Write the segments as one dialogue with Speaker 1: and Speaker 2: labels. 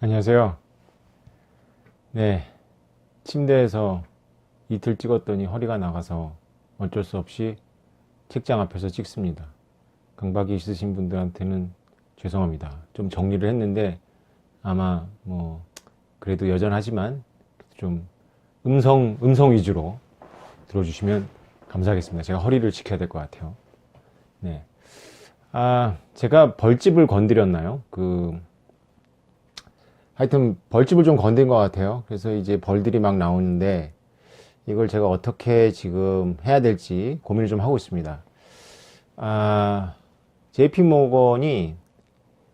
Speaker 1: 안녕하세요. 네, 침대에서 이틀 찍었더니 허리가 나가서 어쩔 수 없이 책장 앞에서 찍습니다. 강박이 있으신 분들한테는 죄송합니다. 좀 정리를 했는데 아마 뭐 그래도 여전하지만 좀 음성 위주로 들어주시면 감사하겠습니다. 제가 허리를 지켜야 될 것 같아요. 네. 제가 벌집을 건드렸나요? 하여튼 벌집을 좀 건든 것 같아요. 그래서 이제 벌들이 막 나오는데 이걸 제가 어떻게 지금 해야 될지 고민을 좀 하고 있습니다. JP 모건이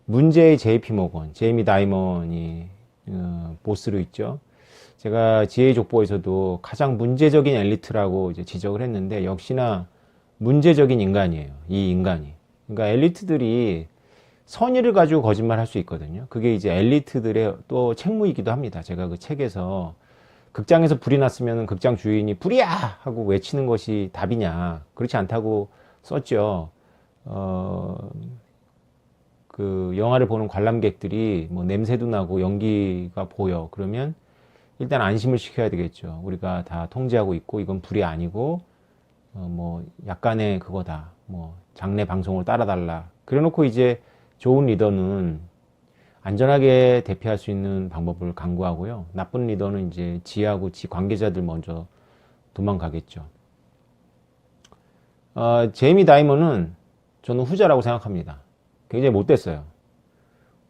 Speaker 1: 문제의 JP 모건, 제이미 다이먼이 보스로 있죠. 제가 GA 족보에서도 가장 문제적인 엘리트라고 이제 지적을 했는데 역시나 문제적인 인간이에요. 이 인간이. 그러니까 엘리트들이 선의를 가지고 거짓말 할 수 있거든요. 그게 이제 엘리트들의 또 책무이기도 합니다. 제가 그 책에서 극장에서 불이 났으면 극장 주인이 불이야! 하고 외치는 것이 답이냐. 그렇지 않다고 썼죠. 그 영화를 보는 관람객들이 뭐 냄새도 나고 연기가 보여. 그러면 일단 안심을 시켜야 되겠죠. 우리가 다 통제하고 있고 이건 불이 아니고 뭐 약간의 그거다. 뭐 장례 방송을 따라달라. 그래 놓고 이제 좋은 리더는 안전하게 대피할 수 있는 방법을 강구하고요. 나쁜 리더는 이제 지하고 지 관계자들 먼저 도망가겠죠. 제이미 다이먼은 저는 후자라고 생각합니다. 굉장히 못됐어요.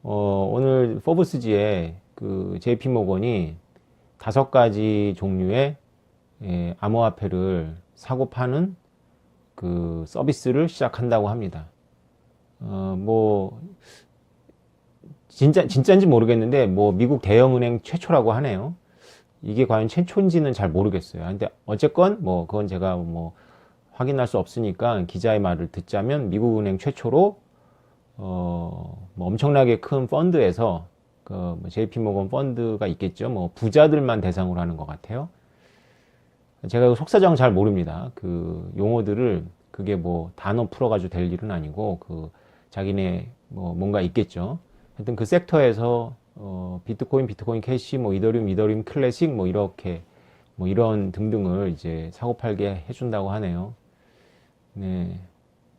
Speaker 1: 오늘 포브스지에 그 JP 모건이 5가지 종류의 암호화폐를 사고 파는 그 서비스를 시작한다고 합니다. 뭐 진짜인지 모르겠는데 뭐 미국 대형은행 최초라고 하네요. 이게 과연 최초인지는 잘 모르겠어요. 근데 어쨌건 뭐 그건 제가 뭐 확인할 수 없으니까 기자의 말을 듣자면 미국 은행 최초로 뭐 엄청나게 큰 펀드에서 그 JP 모건 펀드가 있겠죠. 뭐 부자들만 대상으로 하는 것 같아요. 제가 속사정 잘 모릅니다. 그 용어들을 그게 뭐 단어 풀어가지고 될 일은 아니고 그 자기네 뭐 뭔가 있겠죠. 하여튼 그 섹터에서 비트코인 캐시, 뭐 이더리움 클래식 뭐 이렇게 뭐 이런 등등을 이제 사고 팔게 해준다고 하네요. 네,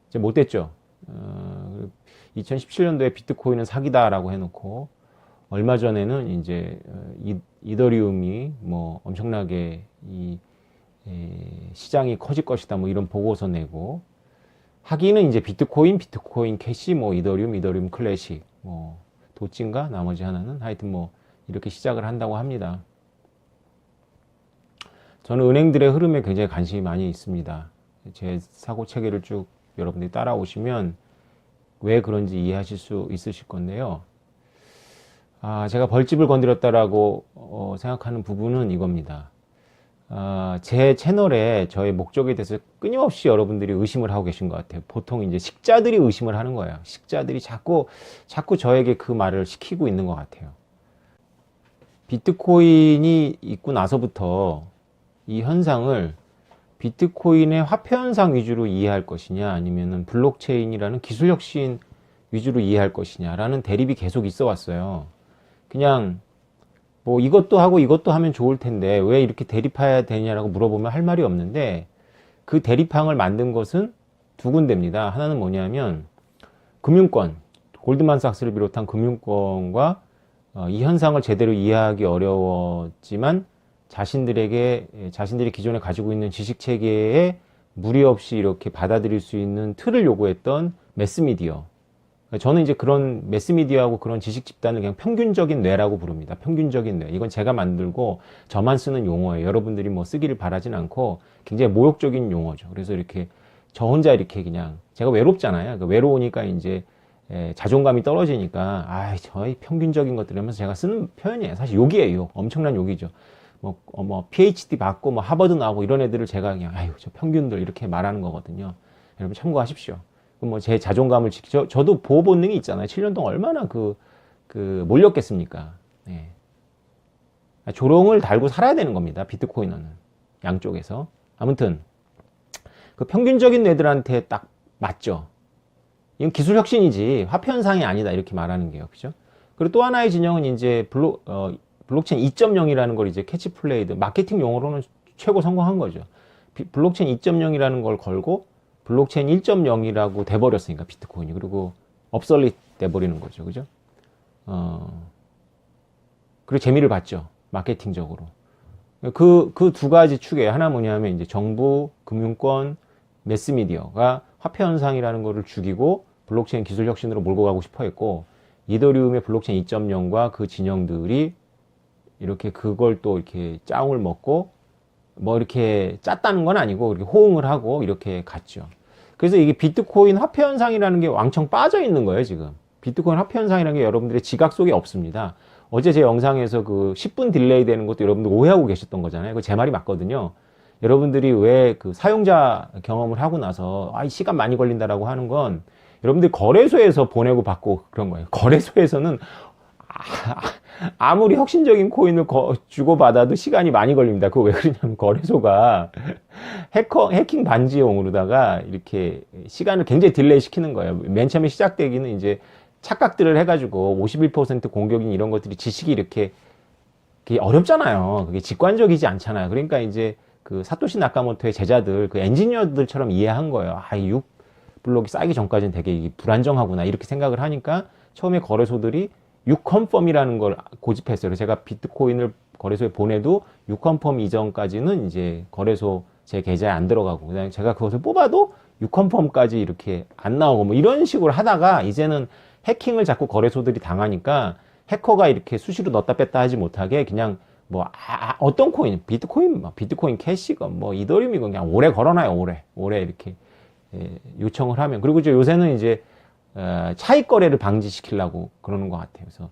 Speaker 1: 이제 못됐죠. 2017년도에 비트코인은 사기다라고 해놓고 얼마 전에는 이제 이더리움이 뭐 엄청나게 이 시장이 커질 것이다 뭐 이런 보고서 내고 하기는 이제 비트코인 캐시, 뭐 이더리움 클래식, 뭐 도찐가 나머지 하나는 하여튼 뭐 이렇게 시작을 한다고 합니다. 저는 은행들의 흐름에 굉장히 관심이 많이 있습니다. 제 사고 체계를 쭉 여러분들이 따라오시면 왜 그런지 이해하실 수 있으실 건데요. 제가 벌집을 건드렸다라고 생각하는 부분은 이겁니다. 제 채널에 저의 목적에 대해서 끊임없이 여러분들이 의심을 하고 계신 것 같아요. 보통 이제 식자들이 의심을 하는 거예요. 식자들이 자꾸 저에게 그 말을 시키고 있는 것 같아요. 비트코인이 있고 나서부터 이 현상을 비트코인의 화폐 현상 위주로 이해할 것이냐 아니면은 블록체인이라는 기술 혁신 위주로 이해할 것이냐라는 대립이 계속 있어 왔어요. 그냥 뭐 이것도 하고 이것도 하면 좋을 텐데 왜 이렇게 대립해야 되냐라고 물어보면 할 말이 없는데 그 대립항을 만든 것은 두 군데입니다. 하나는 뭐냐면 금융권, 골드만삭스를 비롯한 금융권과 이 현상을 제대로 이해하기 어려웠지만 자신들이 기존에 가지고 있는 지식 체계에 무리 없이 이렇게 받아들일 수 있는 틀을 요구했던 매스미디어. 저는 이제 그런 매스미디어하고 그런 지식 집단을 그냥 평균적인 뇌라고 부릅니다. 평균적인 뇌. 이건 제가 만들고 저만 쓰는 용어예요. 여러분들이 뭐 쓰기를 바라진 않고 굉장히 모욕적인 용어죠. 그래서 이렇게 저 혼자 이렇게 그냥 제가 외롭잖아요. 외로우니까 이제 자존감이 떨어지니까 저희 평균적인 것들 하면서 제가 쓰는 표현이에요. 사실 욕이에요. 엄청난 욕이죠. 뭐 PhD 받고 뭐 하버드 나오고 이런 애들을 제가 그냥 저 평균들 이렇게 말하는 거거든요. 여러분 참고하십시오. 뭐 제 자존감을 저도 보호 본능이 있잖아요. 7년 동안 얼마나 몰렸겠습니까? 네. 조롱을 달고 살아야 되는 겁니다. 비트코이너는 양쪽에서. 아무튼 그 평균적인 애들한테 딱 맞죠. 이건 기술 혁신이지 화폐 현상이 아니다 이렇게 말하는 게요. 그죠? 그리고 또 하나의 진영은 이제 블록체인 2.0이라는 걸 이제 캐치플레이드, 마케팅 용어로는 최고 성공한 거죠. 블록체인 2.0이라는 걸 걸고 블록체인 1.0이라고 돼버렸으니까 비트코인이. 그리고 업솔릿 돼버리는 거죠. 그죠? 그리고 재미를 봤죠. 마케팅적으로. 그 두 가지 축에 하나 뭐냐면 이제 정부, 금융권, 매스미디어가 화폐 현상이라는 거를 죽이고 블록체인 기술 혁신으로 몰고 가고 싶어 했고, 이더리움의 블록체인 2.0과 그 진영들이 이렇게 그걸 또 이렇게 짜움을 먹고 뭐 이렇게 짰다는 건 아니고 이렇게 호응을 하고 이렇게 갔죠. 그래서 이게 비트코인 화폐 현상이라는 게 왕창 빠져 있는 거예요, 지금. 비트코인 화폐 현상이라는 게 여러분들의 지각 속에 없습니다. 어제 제 영상에서 그 10분 딜레이 되는 것도 여러분들 오해하고 계셨던 거잖아요. 그 제 말이 맞거든요. 여러분들이 왜 그 사용자 경험을 하고 나서 이 시간 많이 걸린다라고 하는 건 여러분들 거래소에서 보내고 받고 그런 거예요. 거래소에서는 아무리 혁신적인 코인을 주고받아도 시간이 많이 걸립니다. 그거 왜 그러냐면 거래소가 해킹 반지용으로다가 이렇게 시간을 굉장히 딜레이 시키는 거예요. 맨 처음에 시작되기는 이제 착각들을 해가지고 51% 공격인 이런 것들이 지식이 이렇게 어렵잖아요. 그게 직관적이지 않잖아요. 그러니까 이제 그 사토시 나카모토의 제자들, 그 엔지니어들처럼 이해한 거예요. 이 6블록이 쌓이기 전까지는 되게 이게 불안정하구나. 이렇게 생각을 하니까 처음에 거래소들이 6컨펌이라는 걸 고집했어요. 그래서 제가 비트코인을 거래소에 보내도 6컨펌 이전까지는 이제 거래소 제 계좌에 안 들어가고, 그다음에 제가 그것을 뽑아도 6컨펌까지 이렇게 안 나오고 뭐 이런 식으로 하다가 이제는 해킹을 자꾸 거래소들이 당하니까 해커가 이렇게 수시로 넣었다 뺐다 하지 못하게 그냥 뭐 어떤 코인, 비트코인 캐시건 뭐 이더리움이건 그냥 오래 걸어놔요. 오래 이렇게 요청을 하면. 그리고 이제 요새는 이제 차익 거래를 방지시키려고 그러는 것 같아요. 그래서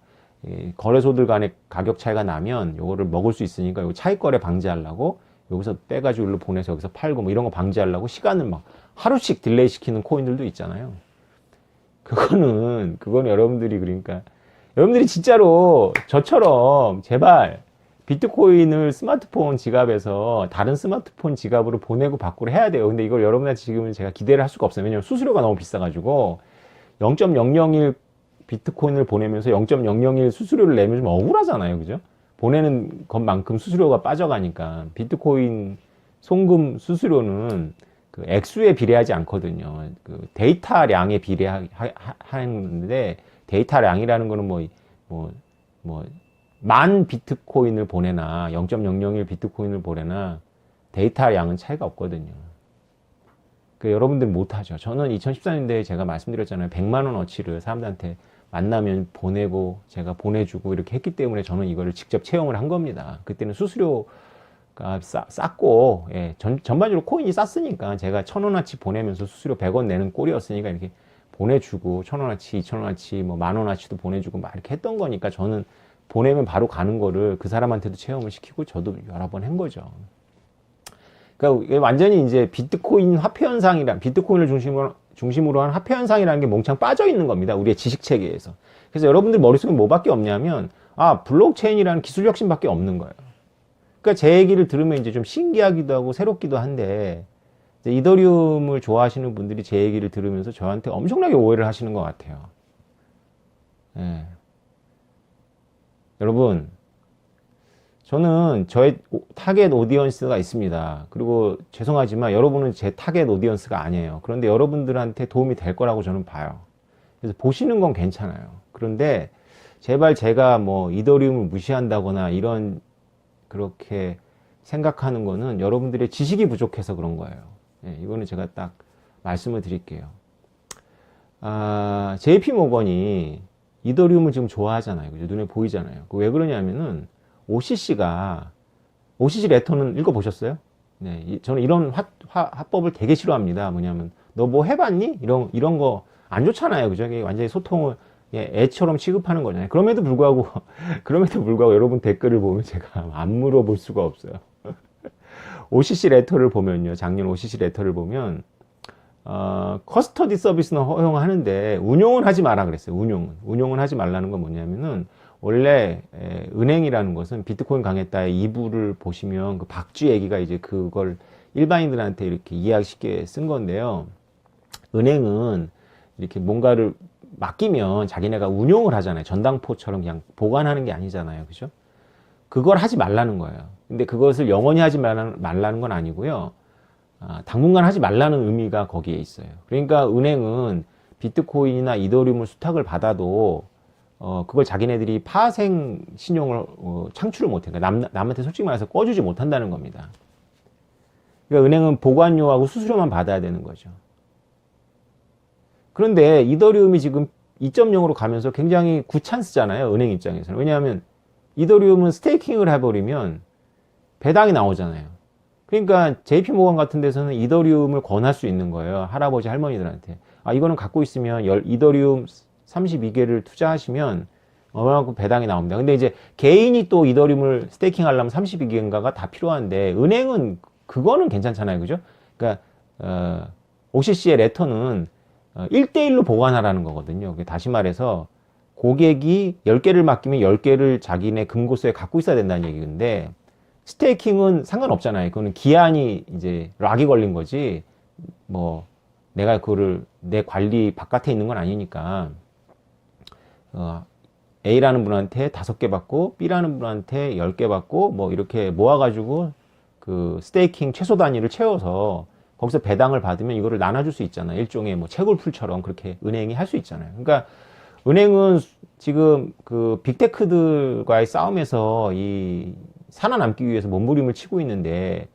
Speaker 1: 거래소들 간의 가격 차이가 나면 요거를 먹을 수 있으니까 요 차익 거래 방지하려고 여기서 빼가지고 일로 보내서 여기서 팔고 뭐 이런 거 방지하려고 시간을 막 하루씩 딜레이 시키는 코인들도 있잖아요. 그거는 여러분들이, 그러니까 여러분들이 진짜로 저처럼 제발 비트코인을 스마트폰 지갑에서 다른 스마트폰 지갑으로 보내고 받고를 해야 돼요. 근데 이걸 여러분한테 지금은 제가 기대를 할 수가 없어요. 왜냐면 수수료가 너무 비싸가지고 0.001 비트코인을 보내면서 0.001 수수료를 내면 좀 억울하잖아요. 그죠? 보내는 것만큼 수수료가 빠져가니까. 비트코인 송금 수수료는 그 액수에 비례하지 않거든요. 그 데이터량에 비례하는데, 데이터량이라는 거는 만 비트코인을 보내나 0.001 비트코인을 보내나 데이터량은 차이가 없거든요. 그 여러분들 못하죠. 저는 2014년도에 제가 말씀드렸잖아요. 100만 원어치를 사람들한테 만나면 보내고 제가 보내주고 이렇게 했기 때문에 저는 이거를 직접 체험을 한 겁니다. 그때는 수수료가 쌌고, 전반적으로 코인이 쌌으니까 제가 1,000원어치 보내면서 수수료 100원 내는 꼴이었으니까 이렇게 보내주고 1,000원어치, 2,000원어치, 뭐 10,000원어치도 보내주고 막 이렇게 했던 거니까 저는 보내면 바로 가는 거를 그 사람한테도 체험을 시키고 저도 여러 번 한 거죠. 그러니까 완전히 이제 비트코인 화폐 현상이란, 비트코인을 중심으로 한 화폐 현상이라는 게 몽창 빠져 있는 겁니다. 우리의 지식 체계에서. 그래서 여러분들 머릿속에 뭐밖에 없냐면, 블록체인이라는 기술 혁신밖에 없는 거예요. 그러니까 제 얘기를 들으면 이제 좀 신기하기도 하고 새롭기도 한데, 이더리움을 좋아하시는 분들이 제 얘기를 들으면서 저한테 엄청나게 오해를 하시는 것 같아요. 여러분, 저는 저의 타겟 오디언스가 있습니다. 그리고 죄송하지만 여러분은 제 타겟 오디언스가 아니에요. 그런데 여러분들한테 도움이 될 거라고 저는 봐요. 그래서 보시는 건 괜찮아요. 그런데 제발 제가 뭐 이더리움을 무시한다거나 이런 그렇게 생각하는 거는 여러분들의 지식이 부족해서 그런 거예요. 이거는 제가 딱 말씀을 드릴게요. JP 모건이 이더리움을 지금 좋아하잖아요. 그죠? 눈에 보이잖아요. 왜 그러냐면은 OCC 레터는 읽어보셨어요? 네, 저는 이런 화법을 되게 싫어합니다. 뭐냐면, 너 뭐 해봤니? 이런 거 안 좋잖아요. 그죠? 완전히 소통을 애처럼 취급하는 거잖아요. 그럼에도 불구하고 여러분 댓글을 보면 제가 안 물어볼 수가 없어요. OCC 레터를 보면요. 작년 OCC 레터를 보면, 커스터디 서비스는 허용하는데 운용은 하지 마라 그랬어요. 운용은 하지 말라는 건 뭐냐면은, 원래 은행이라는 것은 비트코인 강했다의 2부를 보시면 그 박쥐 얘기가 이제 그걸 일반인들한테 이렇게 이해하기 쉽게 쓴 건데요. 은행은 이렇게 뭔가를 맡기면 자기네가 운용을 하잖아요. 전당포처럼 그냥 보관하는 게 아니잖아요. 그죠? 그걸 하지 말라는 거예요. 근데 그것을 영원히 하지 말라는 건 아니고요. 당분간 하지 말라는 의미가 거기에 있어요. 그러니까 은행은 비트코인이나 이더리움을 수탁을 받아도 그걸 자기네들이 파생 신용을 창출을 못해요. 그러니까 남한테 솔직히 말해서 꺼주지 못한다는 겁니다. 그러니까 은행은 보관료하고 수수료만 받아야 되는 거죠. 그런데 이더리움이 지금 2.0으로 가면서 굉장히 굿찬스잖아요. 은행 입장에서는. 왜냐하면 이더리움은 스테이킹을 해버리면 배당이 나오잖아요. 그러니까 JP모건 같은 데서는 이더리움을 권할 수 있는 거예요. 할아버지 할머니들한테. 이거는 갖고 있으면 이더리움 32개를 투자하시면 얼마만큼 배당이 나옵니다. 근데 이제 개인이 또 이더리움을 스테이킹 하려면 32개인가가 다 필요한데 은행은 그거는 괜찮잖아요. 그죠? 그러니까 OCC의 레터는 1대1로 보관하라는 거거든요. 다시 말해서 고객이 10개를 맡기면 10개를 자기네 금고서에 갖고 있어야 된다는 얘기인데 스테이킹은 상관없잖아요. 그거는 기한이 이제 락이 걸린 거지 뭐 내가 그거를 내 관리 바깥에 있는 건 아니니까 A라는 분한테 5개 받고 B라는 분한테 10개 받고 뭐 이렇게 모아가지고 그 스테이킹 최소 단위를 채워서 거기서 배당을 받으면 이거를 나눠줄 수 있잖아요. 일종의 뭐 채굴풀처럼 그렇게 은행이 할 수 있잖아요. 그러니까 은행은 지금 그 빅테크들과의 싸움에서 이 살아남기 위해서 몸부림을 치고 있는데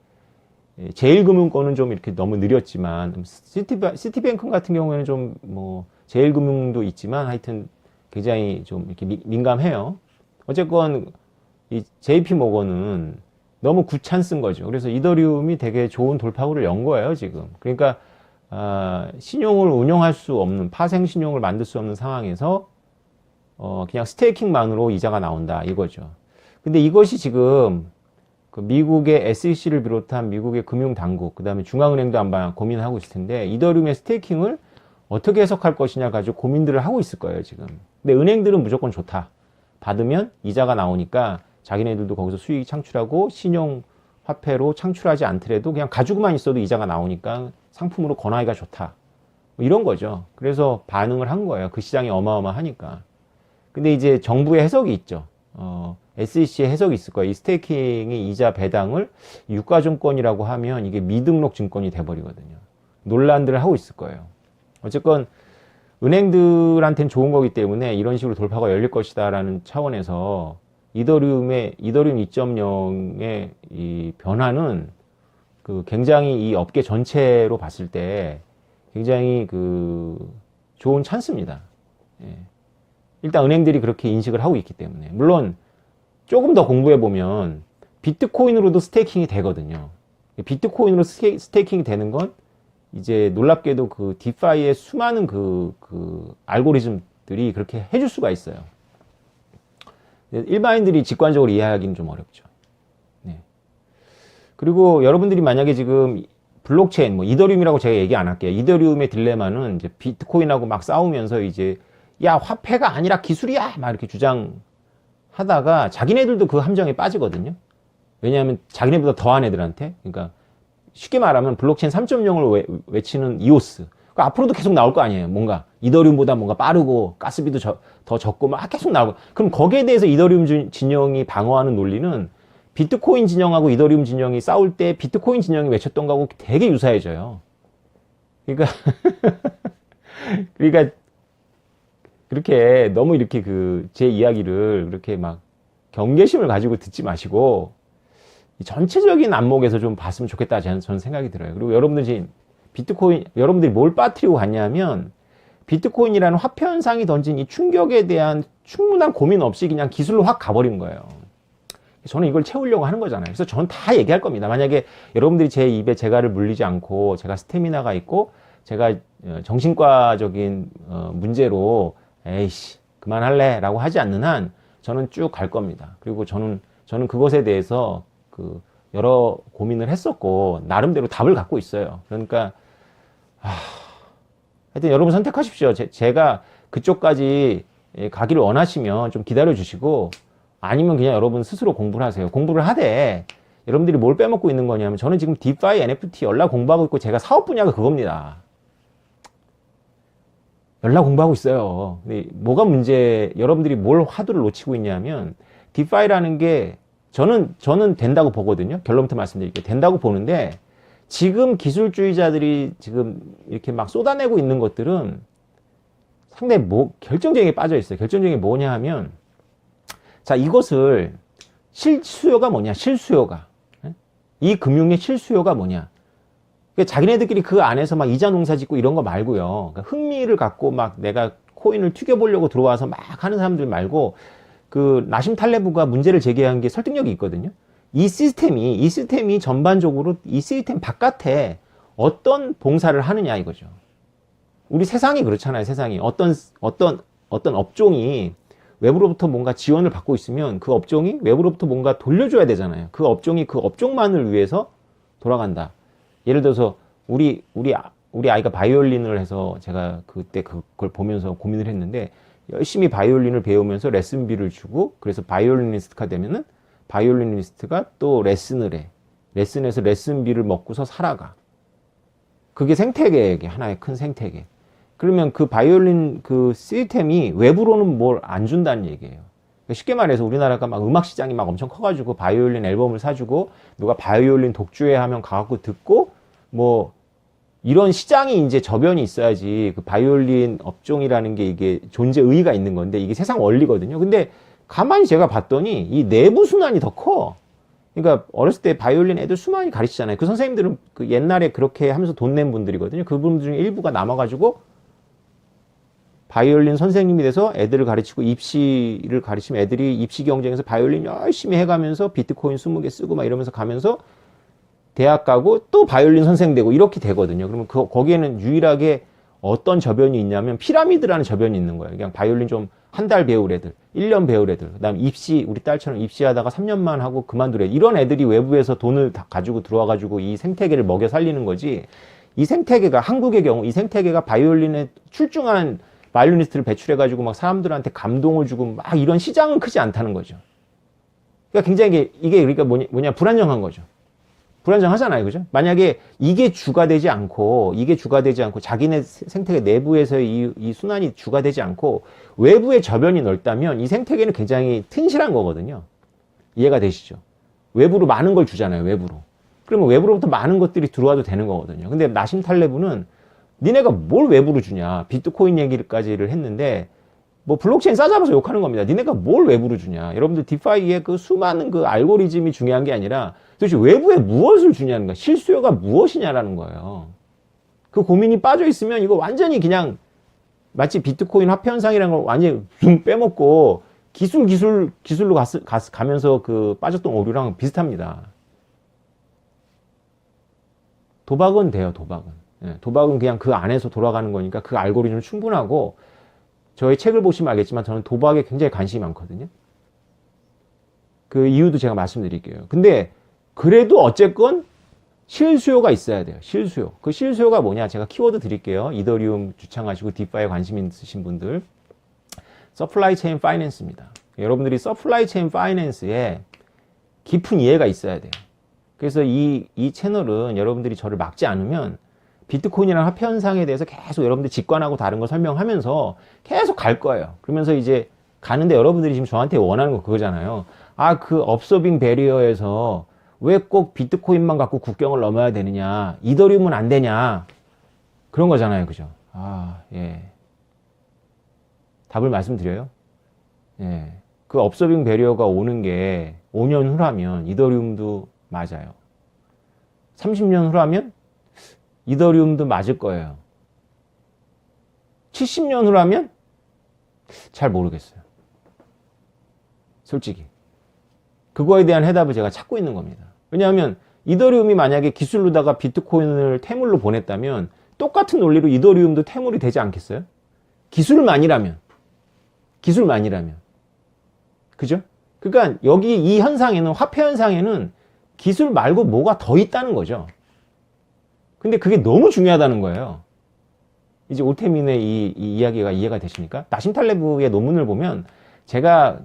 Speaker 1: 제일금융권은 좀 이렇게 너무 느렸지만 시티뱅크 같은 경우에는 좀 뭐 제일금융도 있지만 하여튼 굉장히 좀 이렇게 민감해요. 어쨌건 이 JP모건은 너무 굿찬스인 거죠. 그래서 이더리움이 되게 좋은 돌파구를 연 거예요, 지금. 그러니까 신용을 운용할 수 없는 파생 신용을 만들 수 없는 상황에서 그냥 스테이킹만으로 이자가 나온다 이거죠. 근데 이것이 지금 그 미국의 SEC를 비롯한 미국의 금융당국, 그 다음에 중앙은행도 아마 고민을 하고 있을 텐데 이더리움의 스테이킹을 어떻게 해석할 것이냐 가지고 고민들을 하고 있을 거예요, 지금. 근데 은행들은 무조건 좋다. 받으면 이자가 나오니까 자기네들도 거기서 수익이 창출하고 신용 화폐로 창출하지 않더라도 그냥 가지고만 있어도 이자가 나오니까 상품으로 권하기가 좋다. 뭐 이런 거죠. 그래서 반응을 한 거예요. 그 시장이 어마어마하니까. 근데 이제 정부의 해석이 있죠. SEC의 해석이 있을 거예요. 이 스테이킹이 이자 배당을 유가증권이라고 하면 이게 미등록 증권이 돼버리거든요. 논란들을 하고 있을 거예요. 어쨌건 은행들한테는 좋은 거기 때문에 이런 식으로 돌파가 열릴 것이다라는 차원에서 이더리움 2.0의 이 변화는 그 굉장히 이 업계 전체로 봤을 때 굉장히 그 좋은 찬스입니다. 예. 일단 은행들이 그렇게 인식을 하고 있기 때문에. 물론 조금 더 공부해 보면 비트코인으로도 스테이킹이 되거든요. 비트코인으로 스테이킹이 되는 건 이제 놀랍게도 그 디파이의 수많은 그 알고리즘들이 그렇게 해줄 수가 있어요. 일반인들이 직관적으로 이해하기는 좀 어렵죠. 네. 그리고 여러분들이 만약에 지금 블록체인, 뭐 이더리움이라고 제가 얘기 안 할게요. 이더리움의 딜레마는 이제 비트코인하고 막 싸우면서 이제 야, 화폐가 아니라 기술이야! 막 이렇게 주장하다가 자기네들도 그 함정에 빠지거든요. 왜냐하면 자기네보다 더한 애들한테. 그러니까 쉽게 말하면 블록체인 3.0을 외치는 이오스. 그러니까 앞으로도 계속 나올 거 아니에요. 뭔가 이더리움보다 뭔가 빠르고 가스비도 더 적고 막 계속 나오고. 그럼 거기에 대해서 이더리움 진영이 방어하는 논리는 비트코인 진영하고 이더리움 진영이 싸울 때 비트코인 진영이 외쳤던 거하고 되게 유사해져요. 그러니까 그러니까 그렇게 너무 이렇게 제 이야기를 그렇게 막 경계심을 가지고 듣지 마시고 전체적인 안목에서 좀 봤으면 좋겠다 저는 생각이 들어요. 그리고 여러분들이 여러분들이 뭘 빠뜨리고 갔냐면 비트코인이라는 화폐 현상이 던진 이 충격에 대한 충분한 고민 없이 그냥 기술로 확 가버린 거예요. 저는 이걸 채우려고 하는 거잖아요. 그래서 저는 다 얘기할 겁니다. 만약에 여러분들이 제 입에 재갈을 물리지 않고 제가 스태미나가 있고 제가 정신과적인 문제로 에이씨 그만할래 라고 하지 않는 한 저는 쭉 갈 겁니다. 그리고 저는 그것에 대해서 여러 고민을 했었고 나름대로 답을 갖고 있어요. 그러니까 하여튼 여러분 선택하십시오. 제가 그쪽까지 가기를 원하시면 좀 기다려 주시고 아니면 그냥 여러분 스스로 공부를 하세요. 공부를 하되 여러분들이 뭘 빼먹고 있는 거냐면 저는 지금 디파이 NFT 연락 공부하고 있고 제가 사업 분야가 그겁니다. 연락 공부하고 있어요. 근데 뭐가 여러분들이 뭘 화두를 놓치고 있냐면, 디파이라는 게, 저는 된다고 보거든요. 결론부터 말씀드릴게요. 된다고 보는데, 지금 기술주의자들이 지금 이렇게 막 쏟아내고 있는 것들은 상당히 결정적인 게 빠져 있어요. 결정적인 게 뭐냐 하면, 자, 이것을 실수요가 뭐냐? 실수요가. 이 금융의 실수요가 뭐냐? 그러니까 자기네들끼리 그 안에서 막 이자 농사 짓고 이런 거 말고요. 그러니까 흥미를 갖고 막 내가 코인을 튀겨보려고 들어와서 막 하는 사람들 말고, 그 나심 탈레브가 문제를 제기한 게 설득력이 있거든요. 이 시스템이 전반적으로 이 시스템 바깥에 어떤 봉사를 하느냐 이거죠. 우리 세상이 그렇잖아요. 세상이 어떤 업종이 외부로부터 뭔가 지원을 받고 있으면 그 업종이 외부로부터 뭔가 돌려줘야 되잖아요. 그 업종이 그 업종만을 위해서 돌아간다. 예를 들어서 우리 아이가 바이올린을 해서 제가 그때 그걸 보면서 고민을 했는데, 열심히 바이올린을 배우면서 레슨비를 주고, 그래서 바이올리니스트가 되면은 바이올리니스트가 또 레슨을 해. 레슨에서 레슨비를 먹고서 살아가. 그게 생태계의 하나의 큰 생태계. 그러면 그 바이올린 그 시스템이 외부로는 뭘 안 준다는 얘기예요. 쉽게 말해서 우리나라가 막 음악 시장이 막 엄청 커가지고 바이올린 앨범을 사주고, 누가 바이올린 독주회 하면 가갖고 듣고, 뭐 이런 시장이 이제 저변이 있어야지 그 바이올린 업종이라는 게 이게 존재 의의가 있는 건데, 이게 세상 원리거든요. 근데 가만히 제가 봤더니 이 내부 순환이 더 커. 그러니까 어렸을 때 바이올린 애들 수많이 가르치잖아요. 그 선생님들은 그 옛날에 그렇게 하면서 돈 낸 분들이거든요. 그분들 중에 일부가 남아가지고 바이올린 선생님이 돼서 애들을 가르치고, 입시를 가르치면 애들이 입시 경쟁에서 바이올린 열심히 해가면서 비트코인 20개 쓰고 막 이러면서 가면서 대학 가고 또 바이올린 선생 되고 이렇게 되거든요. 그러면 거기에는 유일하게 어떤 저변이 있냐면 피라미드라는 저변이 있는 거예요. 그냥 바이올린 좀 한 달 배울 애들, 1년 배울 애들, 그다음 입시, 우리 딸처럼 입시하다가 3년만 하고 그만둘 애들, 이런 애들이 외부에서 돈을 다 가지고 들어와가지고 이 생태계를 먹여 살리는 거지. 이 생태계가, 한국의 경우 이 생태계가 바이올린에 출중한 바이올리니스트를 배출해가지고 막 사람들한테 감동을 주고 막 이런 시장은 크지 않다는 거죠. 그러니까 굉장히 이게 그러니까 뭐냐 불안정한 거죠. 불안정하잖아요. 그죠? 만약에 이게 주가 되지 않고 자기네 생태계 내부에서의 이 순환이 주가 되지 않고 외부의 저변이 넓다면 이 생태계는 굉장히 튼실한 거거든요. 이해가 되시죠? 외부로 많은 걸 주잖아요. 외부로. 그러면 외부로부터 많은 것들이 들어와도 되는 거거든요. 근데 나심 탈레브는 니네가 뭘 외부로 주냐. 비트코인 얘기까지를 했는데, 뭐 블록체인 싸잡아서 욕하는 겁니다. 니네가 뭘 외부로 주냐. 여러분들 디파이의 그 수많은 그 알고리즘이 중요한 게 아니라 도대체 외부에 무엇을 주냐는 거야. 실수요가 무엇이냐라는 거예요. 그 고민이 빠져 있으면 이거 완전히 그냥 마치 비트코인 화폐 현상이라는 걸 완전히 붕 빼먹고 기술로 가면서 그 빠졌던 오류랑 비슷합니다. 도박은 돼요, 도박은. 예, 도박은 그냥 그 안에서 돌아가는 거니까 그 알고리즘은 충분하고, 저의 책을 보시면 알겠지만 저는 도박에 굉장히 관심이 많거든요. 그 이유도 제가 말씀드릴게요. 근데 그래도 어쨌건 실수요가 있어야 돼요. 실수요. 그 실수요가 뭐냐? 제가 키워드 드릴게요. 이더리움 주창하시고 디파이에 관심 있으신 분들. 서플라이 체인 파이낸스입니다. 여러분들이 서플라이 체인 파이낸스에 깊은 이해가 있어야 돼요. 그래서 이 채널은 여러분들이 저를 막지 않으면 비트코인이라는 화폐 현상에 대해서 계속 여러분들 직관하고 다른 거 설명하면서 계속 갈 거예요. 그러면서 이제 가는데 여러분들이 지금 저한테 원하는 거 그거잖아요. 아, 그 업소빙 배리어에서 왜 꼭 비트코인만 갖고 국경을 넘어야 되느냐. 이더리움은 안 되냐. 그런 거잖아요. 그죠? 아, 예. 답을 말씀드려요. 예. 그 업소빙 배리어가 오는 게 5년 후라면 이더리움도 맞아요. 30년 후라면 이더리움도 맞을 거예요. 70년 후라면 잘 모르겠어요. 솔직히. 그거에 대한 해답을 제가 찾고 있는 겁니다. 왜냐하면 이더리움이 만약에 기술로다가 비트코인을 태물로 보냈다면 똑같은 논리로 이더리움도 태물이 되지 않겠어요? 기술만이라면. 그죠? 그러니까 여기 이 현상에는, 화폐 현상에는 기술 말고 뭐가 더 있다는 거죠. 근데 그게 너무 중요하다는 거예요. 이제 올테민의 이 이야기가 이해가 되십니까? 나심 탈레브의 논문을 보면 제가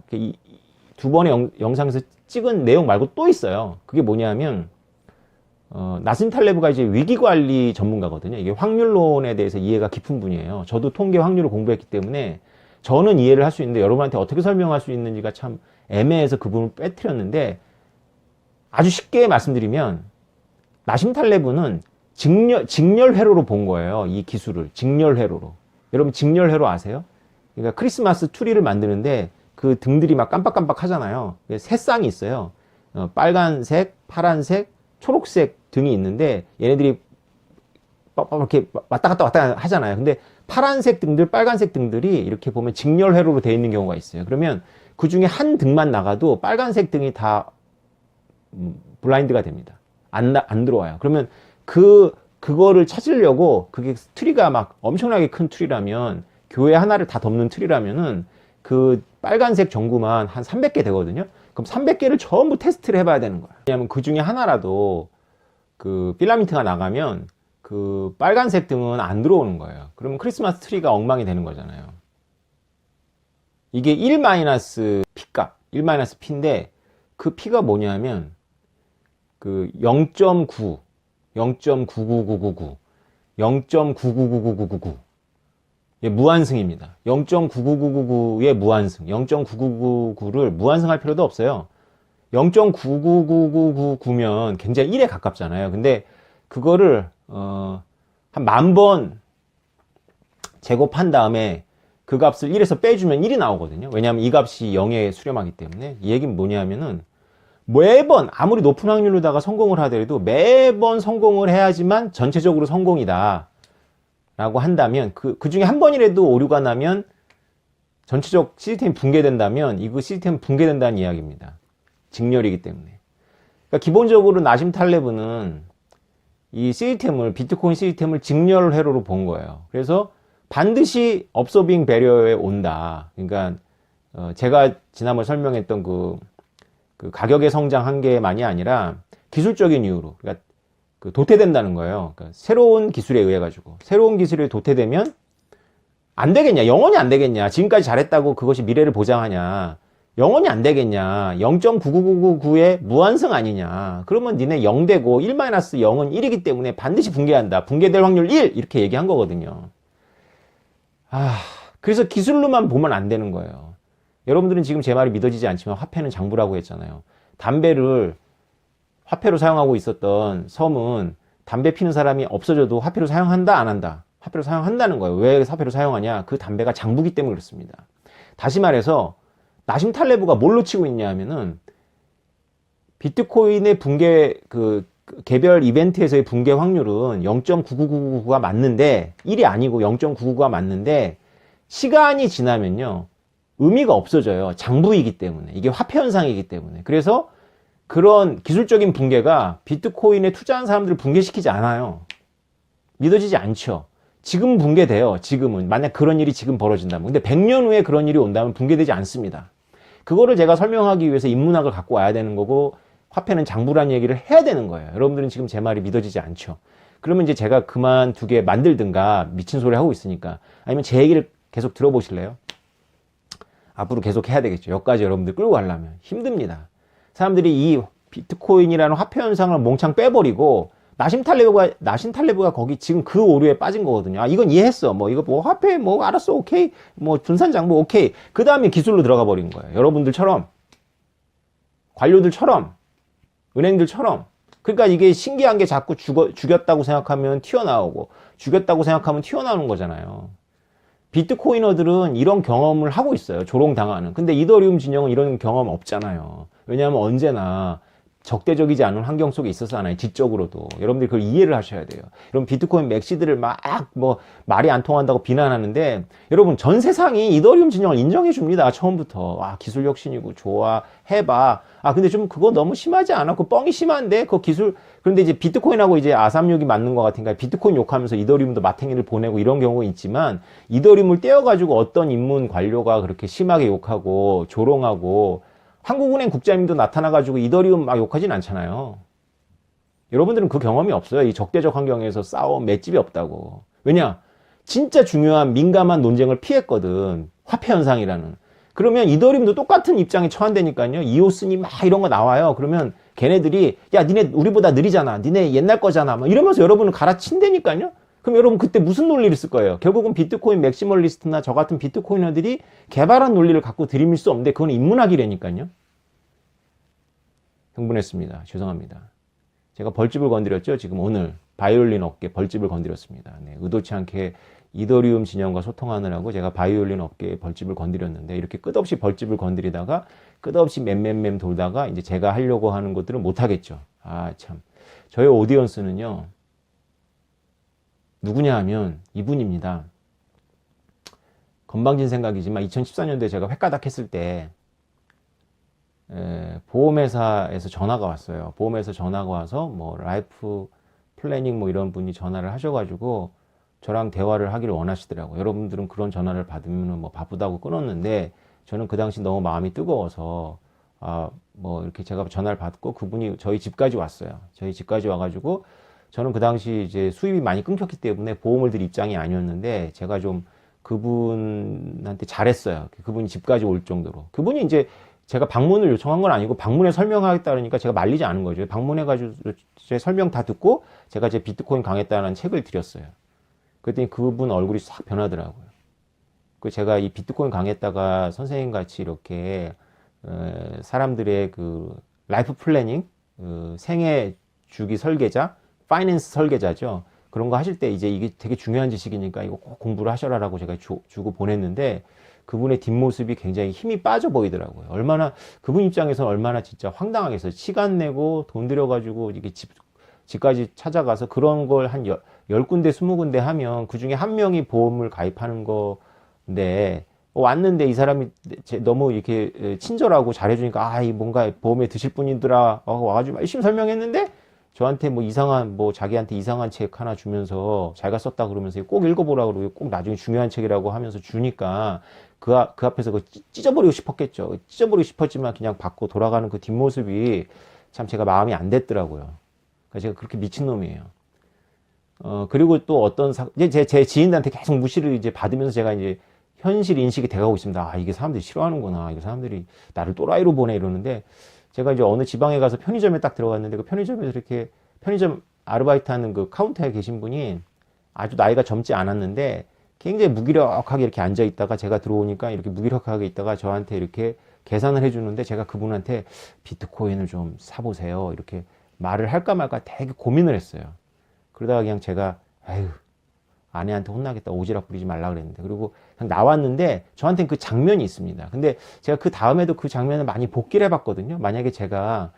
Speaker 1: 두 번의 영상에서 찍은 내용 말고 또 있어요. 그게 뭐냐면 나심 탈레브가 이제 위기관리 전문가거든요. 이게 확률론에 대해서 이해가 깊은 분이에요. 저도 통계 확률을 공부했기 때문에 저는 이해를 할 수 있는데 여러분한테 어떻게 설명할 수 있는지가 참 애매해서 그 부분을 빼뜨렸는데, 아주 쉽게 말씀드리면 나심 탈레브는 직렬회로로 본 거예요. 이 기술을 직렬회로로. 여러분 직렬회로 아세요? 그러니까 크리스마스 트리를 만드는데 그 등들이 막 깜빡깜빡 하잖아요. 세 쌍이 있어요. 빨간색, 파란색, 초록색 등이 있는데 얘네들이 이렇게 왔다 갔다 하잖아요. 근데 파란색 등들, 빨간색 등들이 이렇게 보면 직렬회로로 되어 있는 경우가 있어요. 그러면 그 중에 한 등만 나가도 빨간색 등이 다 블라인드가 됩니다. 안 들어와요. 그러면 그거를 찾으려고, 그게 트리가 막 엄청나게 큰 트리라면, 교회 하나를 다 덮는 트리라면은 그 빨간색 전구만 한 300개 되거든요. 그럼 300개를 전부 테스트를 해봐야 되는 거야. 왜냐하면 그 중에 하나라도 그 필라멘트가 나가면 그 빨간색 등은 안 들어오는 거예요. 그러면 크리스마스 트리가 엉망이 되는 거잖아요. 이게 1-P값, 1-P인데 그 P가 뭐냐면 그 0.9, 0.99999, 0.9999999. 예, 무한승입니다. 0.99999의 무한승. 0.99999를 무한승할 필요도 없어요. 0.99999면 굉장히 1에 가깝잖아요. 근데 그거를 한 10,000번 제곱한 다음에 그 값을 1에서 빼주면 1이 나오거든요. 왜냐하면 이 값이 0에 수렴하기 때문에. 이 얘기는 뭐냐면은 매번 아무리 높은 확률로다가 성공을 하더라도 매번 성공을 해야지만 전체적으로 성공이다 라고 한다면, 그 중에 한 번이라도 오류가 나면 전체적 시스템이 붕괴된다면 이거 시스템 붕괴된다는 이야기입니다. 직렬이기 때문에. 그러니까 기본적으로 나심 탈레브는 이 시스템을, 비트코인 시스템을 직렬회로로 본 거예요. 그래서 반드시 업소빙 배리어에 온다. 그러니까 제가 지난번에 설명했던 그 가격의 성장 한계만이 아니라 기술적인 이유로, 그러니까 그 도태된다는 거예요. 그러니까 새로운 기술에 의해 가지고, 새로운 기술에 도태되면 안 되겠냐, 영원히 안 되겠냐, 지금까지 잘했다고 그것이 미래를 보장하냐, 영원히 안 되겠냐, 0.99999의 무한승 아니냐, 그러면 니네 0되고 1-0은 1이기 때문에 반드시 붕괴한다, 붕괴될 확률 1, 이렇게 얘기한 거거든요. 그래서 기술로만 보면 안 되는 거예요. 여러분들은 지금 제 말이 믿어지지 않지만 화폐는 장부라고 했잖아요. 담배를 화폐로 사용하고 있었던 섬은 담배 피는 사람이 없어져도 화폐로 사용한다, 안 한다? 화폐로 사용한다는 거예요. 왜 화폐로 사용하냐? 그 담배가 장부기 때문에 그렇습니다. 다시 말해서 나심 탈레브가 뭘로 치고 있냐 하면은 비트코인의 붕괴, 개별 이벤트에서의 붕괴 확률은 0.99999가 맞는데, 1이 아니고 0.999가 맞는데, 시간이 지나면요 의미가 없어져요. 장부이기 때문에. 이게 화폐 현상이기 때문에. 그래서 그런 기술적인 붕괴가 비트코인에 투자한 사람들을 붕괴시키지 않아요. 믿어지지 않죠. 지금 붕괴돼요. 지금은. 만약 그런 일이 지금 벌어진다면. 근데 100년 후에 그런 일이 온다면 붕괴되지 않습니다. 그거를 제가 설명하기 위해서 인문학을 갖고 와야 되는 거고, 화폐는 장부라는 얘기를 해야 되는 거예요. 여러분들은 지금 제 말이 믿어지지 않죠. 그러면 이제 제가 그만두게 만들든가, 미친 소리 하고 있으니까. 아니면 제 얘기를 계속 들어보실래요? 앞으로 계속 해야 되겠죠. 여기까지 여러분들 끌고 가려면 힘듭니다. 사람들이 이 비트코인이라는 화폐 현상을 몽창 빼버리고 나심 탈레브가 거기 지금 그 오류에 빠진 거거든요. 이건 이해했어. 이거 화폐 알았어. 오케이. 분산 장부 오케이. 그 다음에 기술로 들어가 버린 거예요. 여러분들처럼, 관료들처럼, 은행들처럼. 그러니까 이게 신기한 게 자꾸 죽였다고 생각하면 튀어나오고, 죽였다고 생각하면 튀어나오는 거잖아요. 비트코이너들은 이런 경험을 하고 있어요. 조롱당하는. 근데 이더리움 진영은 이런 경험 없잖아요. 왜냐하면 언제나 적대적이지 않은 환경 속에 있어서 하나요. 지적으로도. 여러분들이 그걸 이해를 하셔야 돼요. 여러분 비트코인 맥시들을 막 말이 안 통한다고 비난하는데, 여러분 전 세상이 이더리움 진영을 인정해 줍니다. 처음부터. 기술 혁신이고 좋아. 해봐. 근데 좀 그거 너무 심하지 않아? 그 뻥이 심한데? 그 기술. 그런데 이제 비트코인하고 이제 아삼육이 맞는 것 같으니까 비트코인 욕하면서 이더리움도 마탱이를 보내고 이런 경우가 있지만, 이더리움을 떼어가지고 어떤 인문 관료가 그렇게 심하게 욕하고 조롱하고, 한국은행 국장님도 나타나가지고 이더리움 막 욕하진 않잖아요. 여러분들은 그 경험이 없어요. 이 적대적 환경에서 싸움 맷집이 없다고. 왜냐? 진짜 중요한 민감한 논쟁을 피했거든. 화폐 현상이라는. 그러면 이더리움도 똑같은 입장에 처한다니까요. 이오스니 막 이런 거 나와요. 그러면 걔네들이 야 니네 우리보다 느리잖아, 니네 옛날 거잖아 막 이러면서 여러분을 갈아친다니까요. 그럼 여러분 그때 무슨 논리를 쓸 거예요? 결국은 비트코인 맥시멀리스트나 저 같은 비트코이너들이 개발한 논리를 갖고 들이밀 수 없는데 그건 인문학이라니까요. 흥분했습니다. 죄송합니다. 제가 벌집을 건드렸죠. 지금 오늘 바이올린 업계 벌집을 건드렸습니다. 네, 의도치 않게 이더리움 진영과 소통하느라고 제가 바이올린 업계에 벌집을 건드렸는데 이렇게 끝없이 벌집을 건드리다가 끝없이 맴 돌다가 이제 제가 하려고 하는 것들은 못하겠죠. 아 참. 저희 오디언스는요. 누구냐 하면 이분입니다. 건방진 생각이지만 2014년도에 제가 횟가닥 했을 때 보험회사에서 전화가 왔어요. 보험회사 전화가 와서 뭐 라이프 플래닝 뭐 이런 분이 전화를 하셔가지고 저랑 대화를 하기를 원하시더라고요. 여러분들은 그런 전화를 받으면 뭐 바쁘다고 끊었는데 저는 그 당시 너무 마음이 뜨거워서 뭐 이렇게 제가 전화를 받고 그분이 저희 집까지 왔어요. 저희 집까지 와가지고 저는 그 당시 이제 수입이 많이 끊겼기 때문에 보험을 들 입장이 아니었는데 제가 좀 그분한테 잘했어요. 그분이 집까지 올 정도로. 그분이 이제 제가 방문을 요청한 건 아니고 방문에 설명하겠다 그러니까 제가 말리지 않은 거죠. 방문해가지고 제 설명 다 듣고 제가 제 비트코인 강했다는 책을 드렸어요. 그랬더니 그분 얼굴이 싹 변하더라고요. 그 제가 이 비트코인 강했다가 선생님 같이 이렇게 사람들의 그 라이프 플래닝, 생애 주기 설계자, 파이낸스 설계자죠. 그런 거 하실 때 이제 이게 되게 중요한 지식이니까 이거 꼭 공부를 하셔라라고 제가 주고 보냈는데 그분의 뒷모습이 굉장히 힘이 빠져 보이더라고요. 얼마나 그분 입장에서는 얼마나 진짜 황당하겠어요. 시간 내고 돈 들여가지고 이게 집까지 찾아가서 그런 걸 한 10군데 20군데 하면 그중에 한 명이 보험을 가입하는 건데 왔는데 이 사람이 너무 이렇게 친절하고 잘해주니까 이 뭔가 보험에 드실 분이더라 와가지고 열심히 설명했는데 저한테 뭐 이상한 뭐 자기한테 이상한 책 하나 주면서 자기가 썼다 그러면서 꼭 읽어보라 그러고 꼭 나중에 중요한 책이라고 하면서 주니까 그 앞에서 그 찢어버리고 싶었겠죠. 찢어버리고 싶었지만 그냥 받고 돌아가는 그 뒷모습이 참 제가 마음이 안 됐더라고요. 그러니까 제가 그렇게 미친놈이에요. 그리고 또 어떤 제 지인들한테 계속 무시를 이제 받으면서 제가 이제 현실 인식이 돼가고 있습니다. 이게 사람들이 싫어하는구나. 이게 사람들이 나를 또라이로 보내 이러는데 제가 이제 어느 지방에 가서 편의점에 딱 들어갔는데 그 편의점에서 이렇게 편의점 아르바이트 하는 그 카운터에 계신 분이 아주 나이가 젊지 않았는데 굉장히 무기력하게 이렇게 앉아 있다가 제가 들어오니까 이렇게 무기력하게 있다가 저한테 이렇게 계산을 해주는데 제가 그분한테 비트코인을 좀 사보세요. 이렇게 말을 할까 말까 되게 고민을 했어요. 그러다가 그냥 제가 아내한테 혼나겠다 오지랖 부리지 말라 그랬는데 그리고 그냥 나왔는데 저한테는 그 장면이 있습니다. 근데 제가 그 다음에도 그 장면을 많이 복기를 해봤거든요. 만약에 제가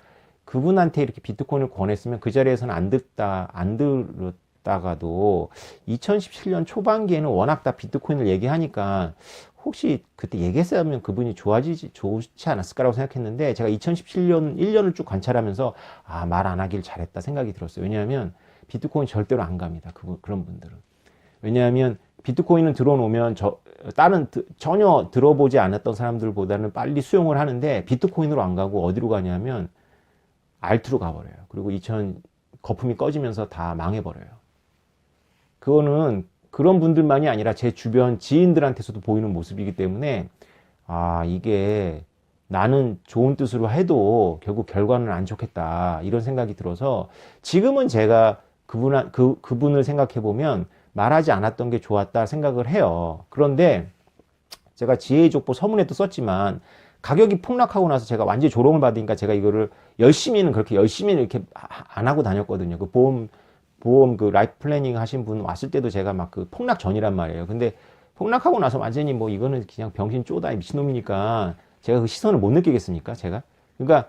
Speaker 1: 그분한테 이렇게 비트코인을 권했으면 그 자리에서는 안 들었다가도 2017년 초반기에는 워낙 다 비트코인을 얘기하니까 혹시 그때 얘기했으면 그분이 좋지 않았을까라고 생각했는데 제가 2017년 1년을 쭉 관찰하면서 말 안 하길 잘했다 생각이 들었어요. 왜냐하면 비트코인 절대로 안 갑니다. 그런 분들은. 왜냐하면 비트코인은 들어놓으면 전혀 들어보지 않았던 사람들보다는 빨리 수용을 하는데 비트코인으로 안 가고 어디로 가냐면 알트로 가버려요. 그리고 거품이 꺼지면서 다 망해버려요. 그거는 그런 분들만이 아니라 제 주변 지인들한테서도 보이는 모습이기 때문에 이게 나는 좋은 뜻으로 해도 결국 결과는 안 좋겠다 이런 생각이 들어서 지금은 제가 그분을 생각해 보면 말하지 않았던 게 좋았다 생각을 해요. 그런데 제가 지혜의 족보 서문에도 썼지만 가격이 폭락하고 나서 제가 완전히 조롱을 받으니까 제가 이거를 그렇게 열심히는 이렇게 안 하고 다녔거든요. 그 보험 그 라이프 플래닝 하신 분 왔을 때도 제가 막 그 폭락 전이란 말이에요. 근데 폭락하고 나서 완전히 뭐 이거는 그냥 병신 쪼다 미친놈이니까 제가 그 시선을 못 느끼겠습니까? 제가 그러니까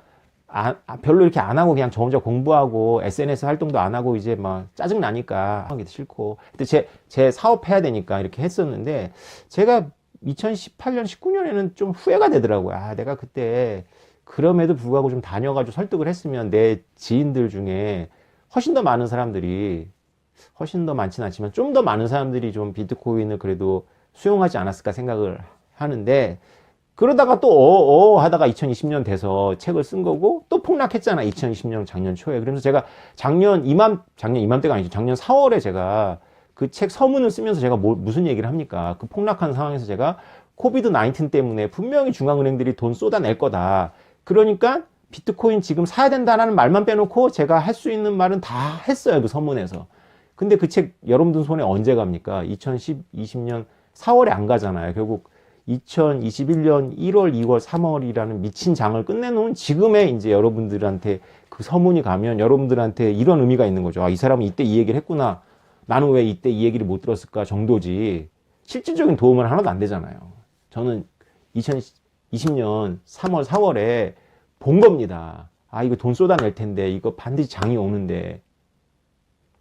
Speaker 1: 별로 이렇게 안 하고 그냥 저 혼자 공부하고 SNS 활동도 안 하고 이제 막 짜증 나니까 하기도 싫고 근데 제 사업해야 되니까 이렇게 했었는데 제가 2018년 19년에는 좀 후회가 되더라고요. 내가 그때 그럼에도 불구하고 좀 다녀가지고 설득을 했으면 내 지인들 중에 훨씬 더 많은 사람들이 훨씬 더 많지는 않지만 좀 더 많은 사람들이 좀 비트코인을 그래도 수용하지 않았을까 생각을 하는데 그러다가 또 하다가 2020년 돼서 책을 쓴 거고 또 폭락했잖아. 2020년 작년 초에. 그러면서 제가 작년 이맘때가 아니죠. 작년 4월에 제가 그 책 서문을 쓰면서 제가 무슨 얘기를 합니까? 그 폭락한 상황에서 제가 코비드 19 때문에 분명히 중앙은행들이 돈 쏟아낼 거다. 그러니까 비트코인 지금 사야 된다라는 말만 빼놓고 제가 할 수 있는 말은 다 했어요. 그 서문에서. 근데 그 책 여러분들 손에 언제 갑니까? 2020년 4월에 안 가잖아요. 결국 2021년 1월, 2월, 3월이라는 미친 장을 끝내놓은 지금의 이제 여러분들한테 그 서문이 가면 여러분들한테 이런 의미가 있는 거죠. 아, 이 사람은 이때 이 얘기를 했구나. 나는 왜 이때 이 얘기를 못 들었을까 정도지. 실질적인 도움은 하나도 안 되잖아요. 저는 2020년 3월, 4월에 본 겁니다. 아, 이거 돈 쏟아낼 텐데, 이거 반드시 장이 오는데.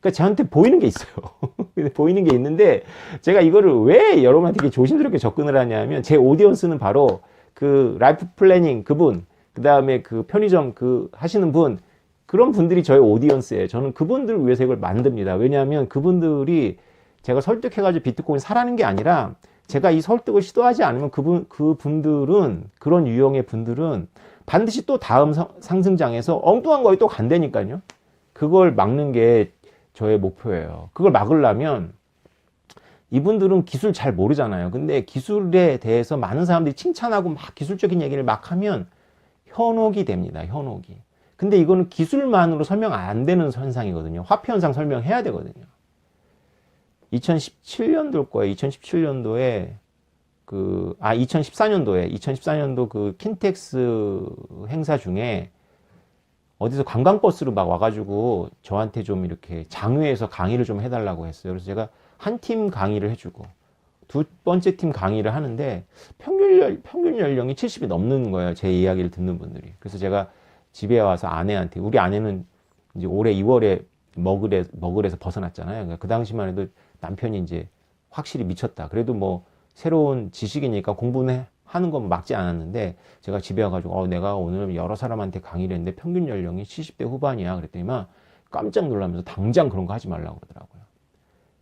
Speaker 1: 그러니까 저한테 보이는 게 있어요. 보이는 게 있는데, 제가 이거를 왜 여러분한테 이렇게 조심스럽게 접근을 하냐면, 제 오디언스는 바로 그 라이프 플래닝 그분, 그 다음에 그 편의점 그 하시는 분, 그런 분들이 저의 오디언스예요. 저는 그분들을 위해서 이걸 만듭니다. 왜냐하면 그분들이 제가 설득해가지고 비트코인 사라는 게 아니라, 제가 이 설득을 시도하지 않으면 그분들은, 그런 유형의 분들은 반드시 또 다음 상승장에서 엉뚱한 거에 또 간다니까요. 그걸 막는 게 저의 목표예요. 그걸 막으려면 이분들은 기술 잘 모르잖아요. 근데 기술에 대해서 많은 사람들이 칭찬하고 막 기술적인 얘기를 막 하면 현혹이 됩니다. 현혹이. 근데 이거는 기술만으로 설명 안 되는 현상이거든요. 화폐 현상 설명해야 되거든요. 2017년도일 거예요. 2017년도에 2014년도 그 킨텍스 행사 중에 어디서 관광버스로 막 와가지고 저한테 좀 이렇게 장외에서 강의를 좀 해달라고 했어요. 그래서 제가 한 팀 강의를 해주고 두 번째 팀 강의를 하는데 평균 연령이 70이 넘는 거예요. 제 이야기를 듣는 분들이. 그래서 제가 집에 와서 아내한테, 우리 아내는 이제 올해 2월에 머글에서 벗어났잖아요. 그러니까 그 당시만 해도 남편이 이제 확실히 미쳤다. 그래도 뭐 새로운 지식이니까 공부는 하는 건 막지 않았는데, 제가 집에 와가지고 내가 오늘 여러 사람한테 강의를 했는데 평균 연령이 70대 후반이야. 그랬더니만 깜짝 놀라면서 당장 그런 거 하지 말라고 그러더라고요.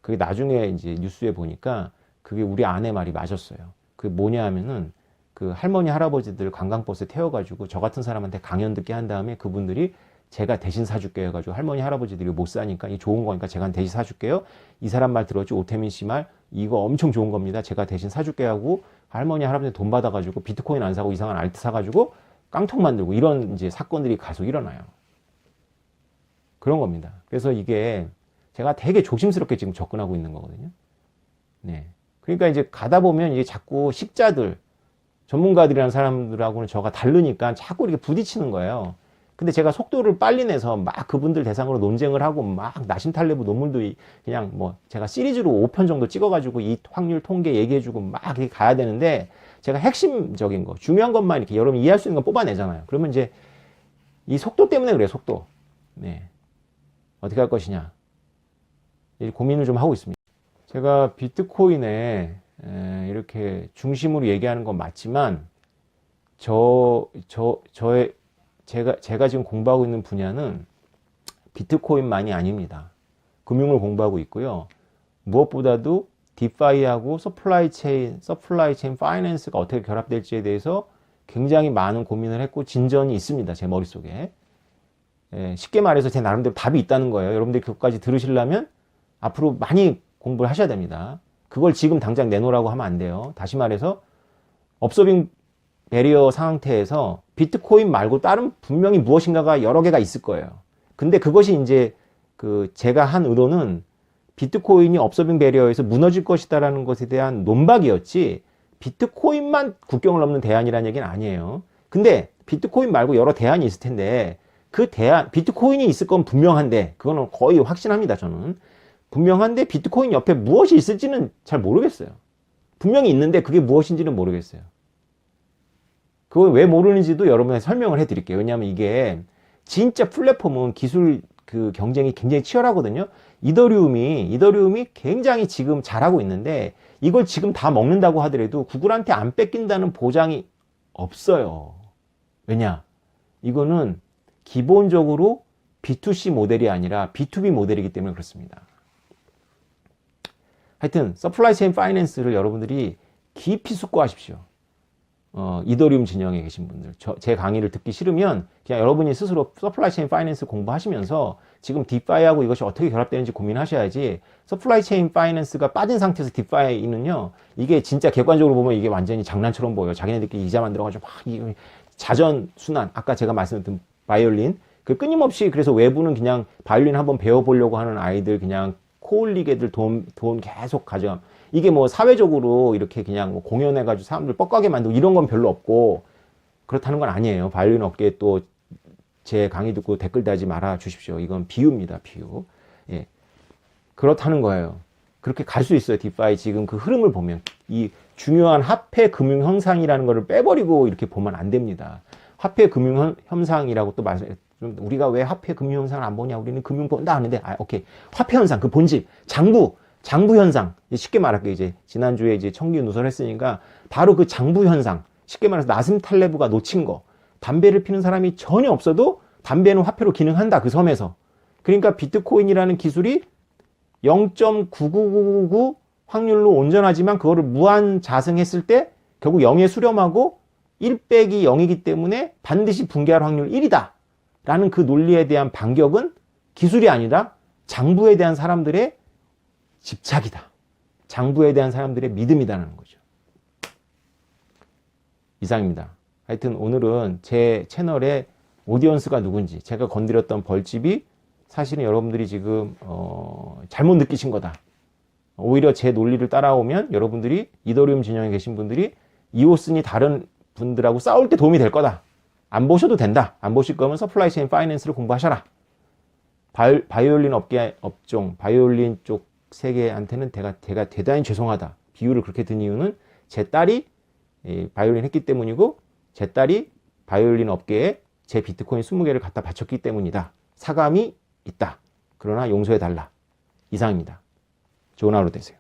Speaker 1: 그게 나중에 이제 뉴스에 보니까 그게 우리 아내 말이 맞았어요. 그게 뭐냐 하면은 그 할머니 할아버지들 관광버스에 태워가지고 저 같은 사람한테 강연 듣게 한 다음에 그분들이 제가 대신 사줄게요 해가지고, 할머니 할아버지들이 못 사니까 이 좋은 거니까 제가 대신 사줄게요. 이 사람 말 들었지, 오태민 씨 말 이거 엄청 좋은 겁니다. 제가 대신 사줄게 하고 할머니 할아버지 돈 받아가지고 비트코인 안 사고 이상한 알트 사가지고 깡통 만들고, 이런 이제 사건들이 계속 일어나요. 그런 겁니다. 그래서 이게 제가 되게 조심스럽게 지금 접근하고 있는 거거든요. 네. 그러니까 이제 가다 보면 이게 자꾸 식자들, 전문가들이라는 사람들하고는 저가 다르니까 자꾸 이렇게 부딪히는 거예요. 근데 제가 속도를 빨리 내서 막 그분들 대상으로 논쟁을 하고 막 나심탈레부 논문도 그냥 뭐 제가 시리즈로 5편 정도 찍어가지고 이 확률 통계 얘기해주고 막 이렇게 가야 되는데, 제가 핵심적인 거, 중요한 것만 이렇게 여러분이 이해할 수 있는 거 뽑아내잖아요. 그러면 이제 이 속도 때문에 그래요, 속도. 네. 어떻게 할 것이냐. 고민을 좀 하고 있습니다. 제가 비트코인에 이렇게 중심으로 얘기하는 건 맞지만, 제가 지금 공부하고 있는 분야는 비트코인만이 아닙니다. 금융을 공부하고 있고요. 무엇보다도 디파이하고 서플라이 체인 파이낸스가 어떻게 결합될지에 대해서 굉장히 많은 고민을 했고 진전이 있습니다. 제 머릿속에. 쉽게 말해서 제 나름대로 답이 있다는 거예요. 여러분들이 그것까지 들으시려면 앞으로 많이 공부를 하셔야 됩니다. 그걸 지금 당장 내놓으라고 하면 안 돼요. 다시 말해서 업소빙 베리어 상태에서 비트코인 말고 다른 분명히 무엇인가가 여러 개가 있을 거예요. 근데 그것이 이제 제가 한 의도는 비트코인이 업소빙 베리어에서 무너질 것이다라는 것에 대한 논박이었지, 비트코인만 국경을 넘는 대안이라는 얘기는 아니에요. 근데 비트코인 말고 여러 대안이 있을 텐데, 그 대안, 비트코인이 있을 건 분명한데, 그거는 거의 확신합니다, 저는. 분명한데 비트코인 옆에 무엇이 있을지는 잘 모르겠어요. 분명히 있는데 그게 무엇인지는 모르겠어요. 그걸 왜 모르는지도 여러분한테 설명을 해드릴게요. 왜냐하면 이게 진짜 플랫폼은 기술 경쟁이 굉장히 치열하거든요. 이더리움이 굉장히 지금 잘하고 있는데, 이걸 지금 다 먹는다고 하더라도 구글한테 안 뺏긴다는 보장이 없어요. 왜냐? 이거는 기본적으로 B2C 모델이 아니라 B2B 모델이기 때문에 그렇습니다. 하여튼 서플라이 체인 파이낸스를 여러분들이 깊이 숙고하십시오. 이더리움 진영에 계신 분들, 제 강의를 듣기 싫으면 그냥 여러분이 스스로 서플라이 체인 파이낸스 공부하시면서 지금 디파이하고 이것이 어떻게 결합되는지 고민하셔야지, 서플라이 체인 파이낸스가 빠진 상태에서 디파이는요, 이게 진짜 객관적으로 보면 이게 완전히 장난처럼 보여요. 자기네들끼리 이자 만들어가지고 막 자전 순환, 아까 제가 말씀드린 바이올린, 그 끊임없이 그래서 외부는 그냥 바이올린 한번 배워보려고 하는 아이들 그냥 코올리게들 돈 계속 가져감. 이게 뭐 사회적으로 이렇게 그냥 뭐 공연해가지고 사람들 뻑가게 만들고 이런 건 별로 없고 그렇다는 건 아니에요. 바이올린 업계에 또 제 강의 듣고 댓글 달지 말아 주십시오. 이건 비유입니다. 비유. 예. 그렇다는 거예요. 그렇게 갈 수 있어요. 디파이 지금 그 흐름을 보면 이 중요한 화폐 금융 현상이라는 거를 빼버리고 이렇게 보면 안 됩니다. 화폐 금융 현상이라고 또 말씀, 우리가 왜 화폐 금융 현상을 안 보냐? 우리는 금융 본다 하는데, 오케이. 화폐 현상, 그 본질, 장부 현상. 쉽게 말할게요. 이제 지난주에 이제 청기 누설했으니까 바로 그 장부 현상. 쉽게 말해서 나슴 탈레브가 놓친 거. 담배를 피는 사람이 전혀 없어도 담배는 화폐로 기능한다. 그 섬에서. 그러니까 비트코인이라는 기술이 0.99999 확률로 온전하지만 그거를 무한 자승했을 때 결국 0에 수렴하고 1 빼기 0이기 때문에 반드시 붕괴할 확률 1이다. 라는 그 논리에 대한 반격은 기술이 아니라 장부에 대한 사람들의 집착이다. 장부에 대한 사람들의 믿음이다라는 거죠. 이상입니다. 하여튼 오늘은 제 채널의 오디언스가 누군지 제가 건드렸던 벌집이 사실은 여러분들이 지금 잘못 느끼신 거다. 오히려 제 논리를 따라오면 여러분들이 이더리움 진영에 계신 분들이 이오스니 다른 분들하고 싸울 때 도움이 될 거다. 안 보셔도 된다. 안 보실 거면 서플라이 체인 파이낸스를 공부하셔라. 바이올린 업종, 바이올린 쪽 세계한테는 제가 대단히 죄송하다. 비유를 그렇게 든 이유는 제 딸이 바이올린 했기 때문이고 제 딸이 바이올린 업계에 제 비트코인 20개를 갖다 바쳤기 때문이다. 사감이 있다. 그러나 용서해달라. 이상입니다. 좋은 하루 되세요.